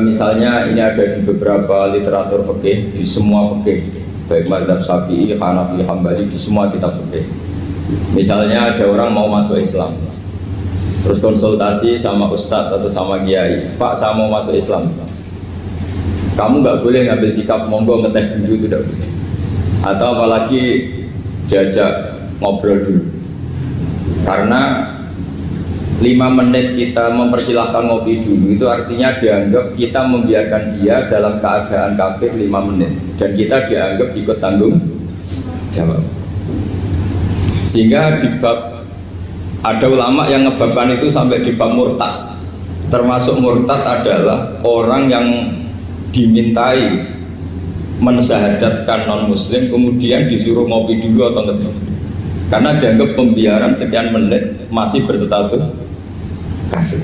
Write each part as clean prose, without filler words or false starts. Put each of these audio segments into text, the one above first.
Misalnya ini ada di beberapa literatur fikih, di semua fikih, baik mazhab Syafi'i, Hanafi, Hambali, di semua kitab fikih. Misalnya ada orang mau masuk Islam, terus konsultasi sama ustadz atau sama kiai, Pak saya mau masuk Islam, kamu nggak boleh ngambil sikap monggo ngeteh dulu, tidak boleh. Atau apalagi diajak ngobrol dulu, karena 5 menit kita mempersilahkan ngopi dulu itu artinya dianggap kita membiarkan dia dalam keadaan kafir 5 menit dan kita dianggap ikut tanggung jawab. Sehingga di bab, ada ulama yang ngebabkan itu sampai di bab murtad. Termasuk murtad adalah orang yang dimintai mensyahadatkan non muslim kemudian disuruh ngopi dulu atau enggak, karena dianggap pembiaran sekian menit masih berstatus kafir.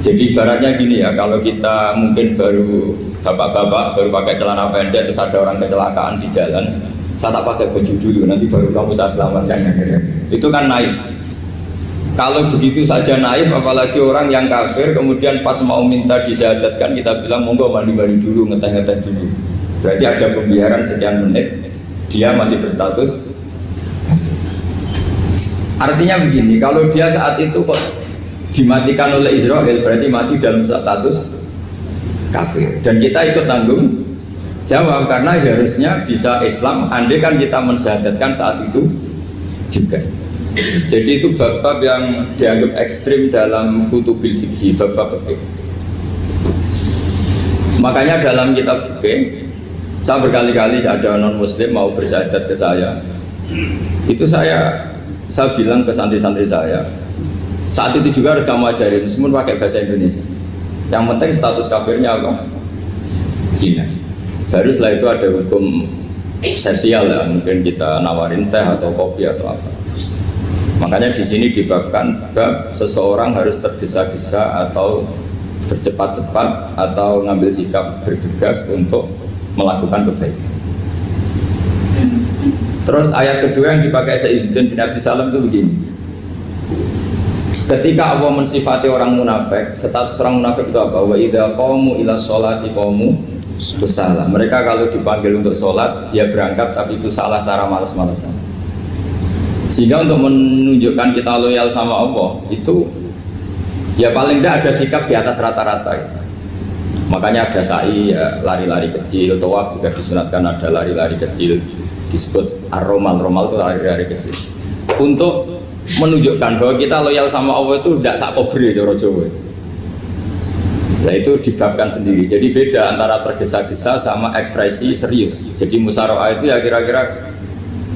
Jadi ibaratnya gini ya, kalau kita mungkin baru bapak-bapak baru pakai celana pendek terus ada orang kecelakaan di jalan, saya tak pakai baju dulu nanti baru kamu saya selamatkan, itu kan naif. Kalau begitu saja naif, apalagi orang yang kafir kemudian pas mau minta disyahadatkan kita bilang monggo mandi-mandi dulu, ngeteh-ngeteh dulu, berarti ada pembiaran sekian menit dia masih berstatus. Artinya begini, kalau dia saat itu kok dimatikan oleh Israel berarti mati dalam status kafir dan kita ikut tanggung jawab karena harusnya bisa Islam andai kan kita mensyahadatkan saat itu juga. Jadi itu bab-bab yang dianggap ekstrim dalam kutubil fikih, bab-bab fikih. Makanya dalam kitab fikih saya berkali-kali ada non muslim mau bersyahadat ke saya, itu saya bilang ke santri-santri saya, saat itu juga harus kamu ajarin meskipun pakai bahasa Indonesia, yang penting status kafirnya apa? Cina. Baru setelah itu ada hukum sosial ya, mungkin kita nawarin teh atau kopi atau apa. Makanya di sini dibabkan bab seseorang harus tergesa-gesa atau bercepat-cepat atau ngambil sikap bergegas untuk melakukan kebaikan. Terus ayat kedua yang dipakai Sayyidina bin Abi Salam itu begini. Ketika Allah mensifati orang munafik, status orang munafik itu apa? Wa idza qamu ila sholati qamu kusala. Mereka kalau dipanggil untuk sholat, ya berangkat tapi itu salah cara malas-malasan. Sehingga untuk menunjukkan kita loyal sama Allah itu ya paling tidak ada sikap di atas rata-rata. Makanya ada sa'i ya, lari-lari kecil, tawaf juga disunatkan ada lari-lari kecil, disebut ar-romal, romal itu lari-lari kecil untuk menunjukkan bahwa kita loyal sama Allah itu tidak sak kobre cara Jawa. Nah itu dibabkan sendiri. Jadi beda antara tergesa-gesa sama ekspresi serius. Jadi musyawarah itu ya kira-kira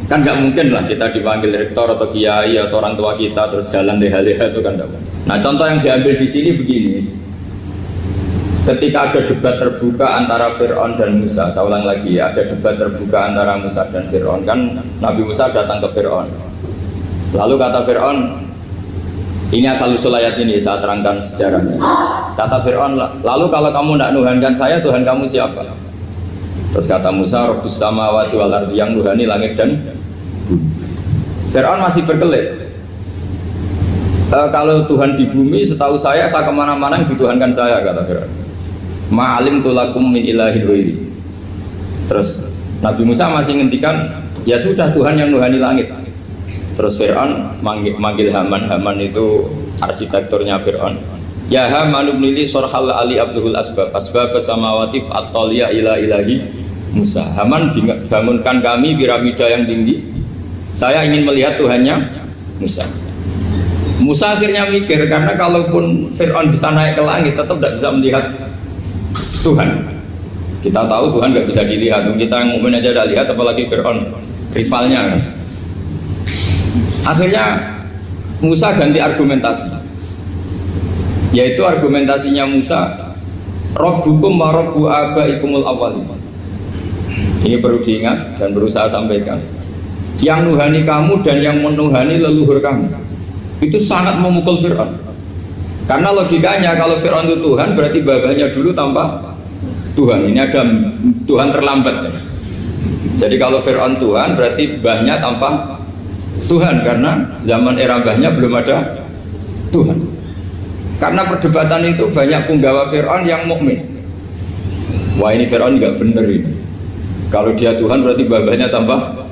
kan nggak mungkin lah kita dipanggil rektor atau kiai atau orang tua kita terus jalan leha-leha, itu kan tidak. Nah contoh yang diambil di sini begini. Ketika ada debat terbuka antara Fir'aun dan Musa, saya ulang lagi ya, ada debat terbuka antara Musa dan Fir'aun. Kan Nabi Musa datang ke Fir'aun, lalu kata Fir'aun, ini asal-usul ayat ini saya terangkan sejarahnya. Kata Fir'aun, lalu kalau kamu tidak nuhankan saya, Tuhan kamu siapa? Terus kata Musa, Rabbus samawati wal ardi, yang nuhani langit dan bumi. Fir'aun masih berkelit. Kalau Tuhan di bumi, setahu saya kemana-mana yang dituhankan saya, kata Fir'aun. Ma'alim tulakum min ilahin ghairi. Terus Nabi Musa masih ngendikan, ya sudah Tuhan yang nuhani langit. Terus Fir'aun manggil Haman. Haman itu arsitekturnya Fir'aun. Ya Haman ibnili sorhal ali abduhul asbab samawati fa'atoliya ila ilahi Musa. Haman bangunkan kami piramida yang tinggi, saya ingin melihat Tuhannya Musa. Musa akhirnya mikir, karena kalaupun Fir'aun bisa naik ke langit tetap tidak bisa melihat Tuhan. Kita tahu Tuhan nggak bisa dilihat, kita yang mukmin aja tidak lihat, apalagi Fir'aun rivalnya. Akhirnya Musa ganti argumentasi, yaitu argumentasinya Musa, Rabbukum wa Rabbu abaikumul awwalin. Ini perlu diingat dan perlu saya sampaikan, yang nuhani kamu dan yang menuhani leluhur kamu. Itu sangat memukul Fir'aun, karena logikanya kalau Fir'aun itu Tuhan berarti babanya dulu tanpa Tuhan. Ini ada Tuhan terlambat. Jadi kalau Fir'aun Tuhan berarti mbahnya tanpa Tuhan, karena zaman era mbahnya belum ada Tuhan. Karena perdebatan itu banyak punggawa Fir'aun yang mukmin. Wah ini Fir'aun nggak bener ini. Kalau dia Tuhan berarti babanya tambah.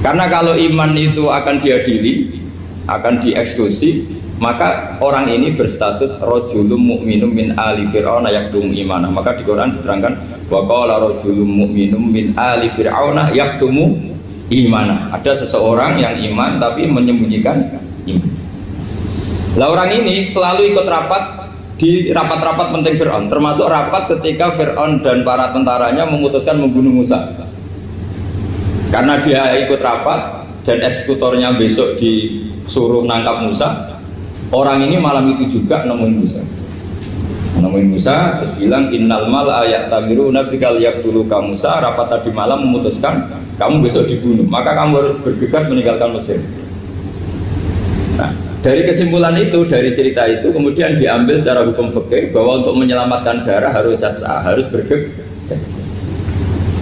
Karena kalau iman itu akan diadili, akan dieksekusi, maka orang ini berstatus rojulum mukminum min ali Fir'aun yaktum imanah. Maka di Quran diterangkan wa qala rojulum mukminum min ali Fir'aun yaktumu imanah. Ada seseorang yang iman tapi menyembunyikan iman. Lah orang ini selalu ikut rapat di rapat-rapat penting Fir'aun, termasuk rapat ketika Fir'aun dan para tentaranya memutuskan membunuh Musa. Karena dia ikut rapat dan eksekutornya besok disuruh nangkap Musa, orang ini malam itu juga nemuin Musa terus bilang innal mal ayat tamiru nabikal yaqtulu Musa. Rapat tadi malam memutuskan kamu besok dibunuh, maka kamu harus bergegas meninggalkan Mesir. Nah, dari kesimpulan itu, dari cerita itu kemudian diambil secara hukum fikih bahwa untuk menyelamatkan darah harus jasa, harus bergegas.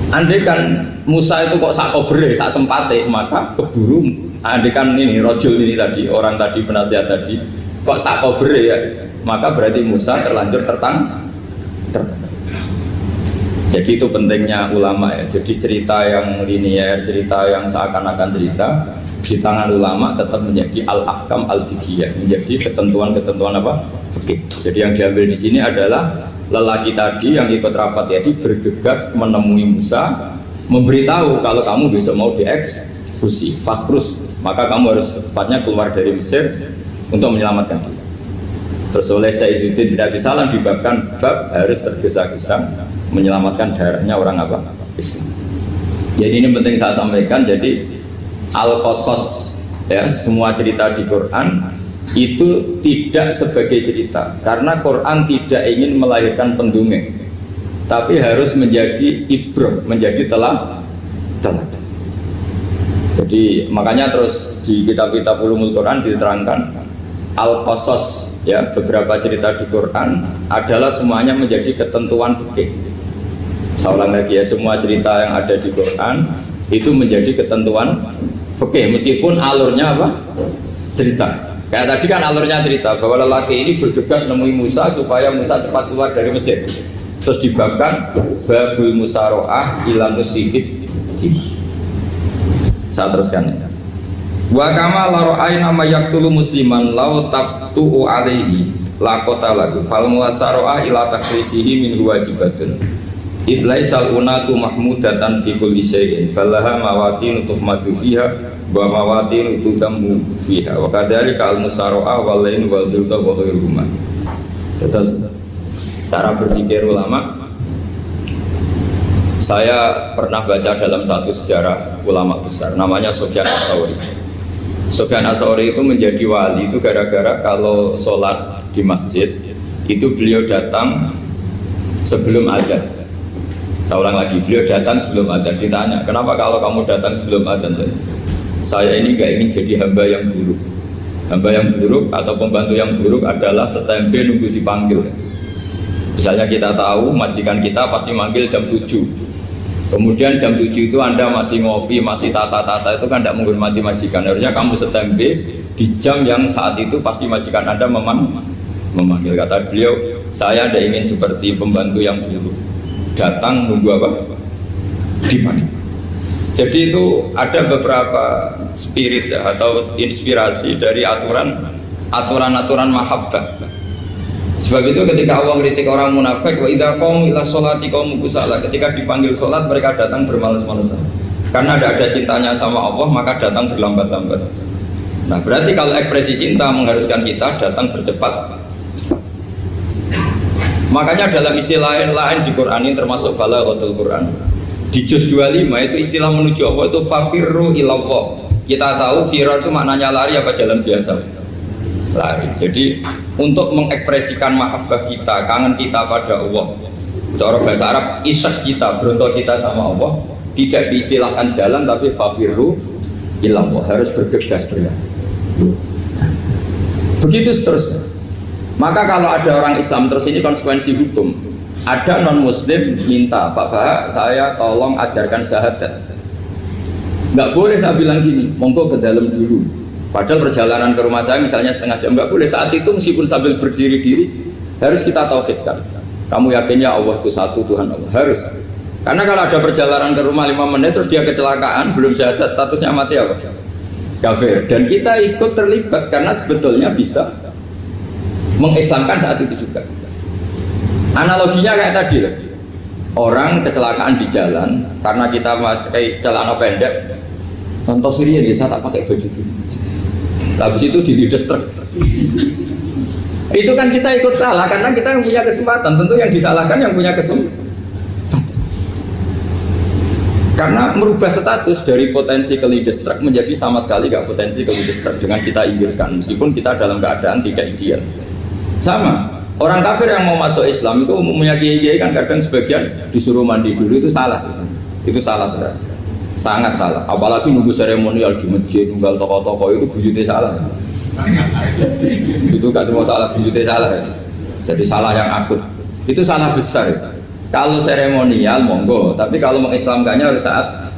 Andai kan Musa itu kok sak kobre, sak sempate, maka keburu. Andai kan ini rojul ini tadi, orang tadi penasihat tadi kok sak kobre ya, maka berarti Musa terlanjur tertang. Jadi itu pentingnya ulama ya. Jadi cerita yang linear, cerita yang seakan-akan cerita di tangan ulama tetap menjadi al-ahkam al-fiqhiyah, menjadi ketentuan-ketentuan apa? Fikih. Jadi yang diambil di sini adalah lelaki tadi yang ikut rapat jadi bergegas menemui Musa, memberitahu kalau kamu besok mau dieksekusi, fakrus, maka kamu harus cepatnya keluar dari Mesir untuk menyelamatkan diri. Terus oleh Saizuddin bin Abi Salam dibabkan bab harus tergesa-gesa menyelamatkan darahnya orang apa? Islam. Jadi ini penting saya sampaikan. Jadi al-qasas ya, semua cerita di Quran itu tidak sebagai cerita, karena Quran tidak ingin melahirkan pendongeng, tapi harus menjadi ibrah, menjadi teladan. Jadi makanya terus di kitab-kitab ulumul Quran diterangkan al-qasas ya, beberapa cerita di Quran adalah semuanya menjadi ketentuan fikih. Saya ulang lagi ya, semua cerita yang ada di Quran itu menjadi ketentuan fikih, meskipun alurnya apa? Cerita. Kayak tadi kan alurnya cerita bahwa lelaki ini bergegas nemui Musa supaya Musa cepat keluar dari Mesir. Terus dibabkan babul musaroah ila musifid. Saya teruskan ya. Wa kama la ra'ayna ma yaqtulu musliman law tabtu alaihi la qatalahu fal musaroah ila takrisihi min wajibatun. Idlaisal unatu mahmudatan fi kulli syai'in falaha mawatin tuhmadu fiha wa mawatin tudamu fiha wa kadzalika al musara'a wal lain wal dhulta wa ghairuhuma. Terus cara berpikir ulama, saya pernah baca dalam satu sejarah ulama besar namanya Sufyan Ats-Tsauri. Sufyan Ats-Tsauri itu menjadi wali itu gara-gara kalau sholat di masjid itu beliau datang sebelum adzan. Saya ulang lagi, beliau datang sebelum adzan. Ditanya, kenapa kalau kamu datang sebelum adzan? Saya ini gak ingin jadi hamba yang buruk. Hamba yang buruk atau pembantu yang buruk adalah setempe nunggu dipanggil. Misalnya kita tahu majikan kita pasti manggil jam 7. Kemudian jam 7 itu Anda masih ngopi, masih tata-tata, itu kan tidak menghormati majikan. Harusnya kamu setempe di jam yang saat itu pasti majikan Anda memanggil. Kata beliau, saya tidak ingin seperti pembantu yang buruk, datang nunggu apa? Dipanggil. Jadi itu ada beberapa spirit ya, atau inspirasi dari aturan-aturan mahabbah. Sebab itu ketika Allah kritik orang munafik, wa idza qamu ila sholati qamu kusala, ketika dipanggil sholat mereka datang bermalas-malasan. Karena ada cintanya sama Allah, maka datang berlambat-lambat. Nah, berarti kalau ekspresi cinta mengharuskan kita datang bercepat. Makanya dalam istilah lain di Quran ini termasuk balaghatul Quran. Di juz 25 itu istilah menuju Allah itu fafirru ilallah. Kita tahu firar itu maknanya lari apa jalan biasa? Lari. Jadi untuk mengekspresikan mahabbah kita, kangen kita pada Allah, cara bahasa Arab isyak kita, berontok kita sama Allah, tidak diistilahkan jalan tapi fafirru ilallah, harus bergegas berlari. Begitu seterusnya. Maka kalau ada orang Islam, terus ini konsekuensi hukum, ada non muslim minta, Pak Bahak saya tolong ajarkan syahadat. Nggak boleh saya bilang gini, monggo ke dalam dulu, Padahal perjalanan ke rumah saya misalnya setengah jam nggak boleh. Saat itu meskipun sambil berdiri-diri harus kita tauhidkan. Kamu yakin ya Allah itu satu Tuhan Allah, harus. Karena kalau ada perjalanan ke rumah 5 menit terus dia kecelakaan belum syahadat, statusnya mati apa? Kafir. Dan kita ikut terlibat karena sebetulnya bisa mengislamkan saat itu juga. Analoginya kayak tadi lah. Orang kecelakaan di jalan karena kita pakai celana pendek. Contoh Syria ya, saya tak pakai baju dulu. Habis itu dilides truk. Itu kan kita ikut salah karena kita yang punya kesempatan. Tentu yang disalahkan yang punya kesempatan. Karena merubah status dari potensi kelides truk menjadi sama sekali gak potensi kelides truk dengan kita inggirkan. Meskipun kita dalam keadaan tidak ideal. Sama. Orang kafir yang mau masuk Islam itu umumnya kiai-kiai kan kadang sebagian disuruh mandi dulu, itu salah. Itu salah sekali. Sangat salah, apalagi nunggu seremonial di masjid, nunggal toko-toko itu bujutnya salah. Itu gak cuma salah, bujutnya salah. Jadi salah yang akut. Itu salah besar. Kalau seremonial monggo, tapi kalau mengislamkannya harus saat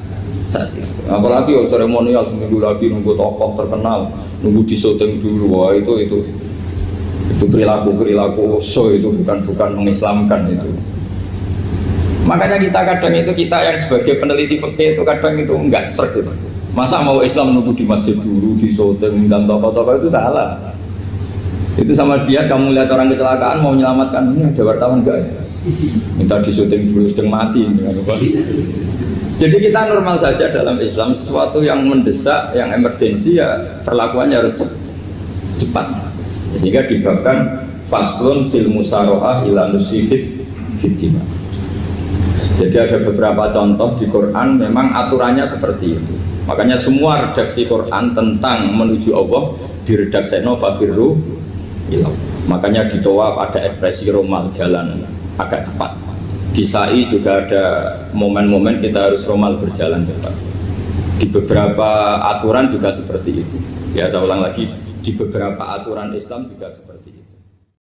itu. Apalagi seremonial seminggu lagi nunggu tokoh terkenal, nunggu di syuting dulu, wah itu perilaku so itu bukan mengislamkan itu. Makanya kita yang sebagai peneliti fikih itu kadang itu enggak srek gitu. Masa mau Islam nunggu di masjid dulu, di syuting dan tokoh-tokoh itu salah. Itu sama dia kamu lihat orang kecelakaan mau menyelamatkan, ini ada wartawan enggak ya? Minta di syuting dulu sedang mati ini kan. Jadi kita normal saja dalam Islam, sesuatu yang mendesak, yang emergensi ya perlakuannya harus cepat. Sehingga dibabkan faslun fil musarohah ila nusifid fitina. Jadi ada beberapa contoh di Quran memang aturannya seperti itu. Makanya semua redaksi Quran tentang menuju Allah diredaksi fafirru ilah. Makanya di tawaf ada ekspresi romal, jalan agak cepat. Di sa'i juga ada momen-momen kita harus romal, berjalan cepat. Di beberapa aturan juga seperti itu. Ya saya ulang lagi, di beberapa aturan Islam juga seperti itu.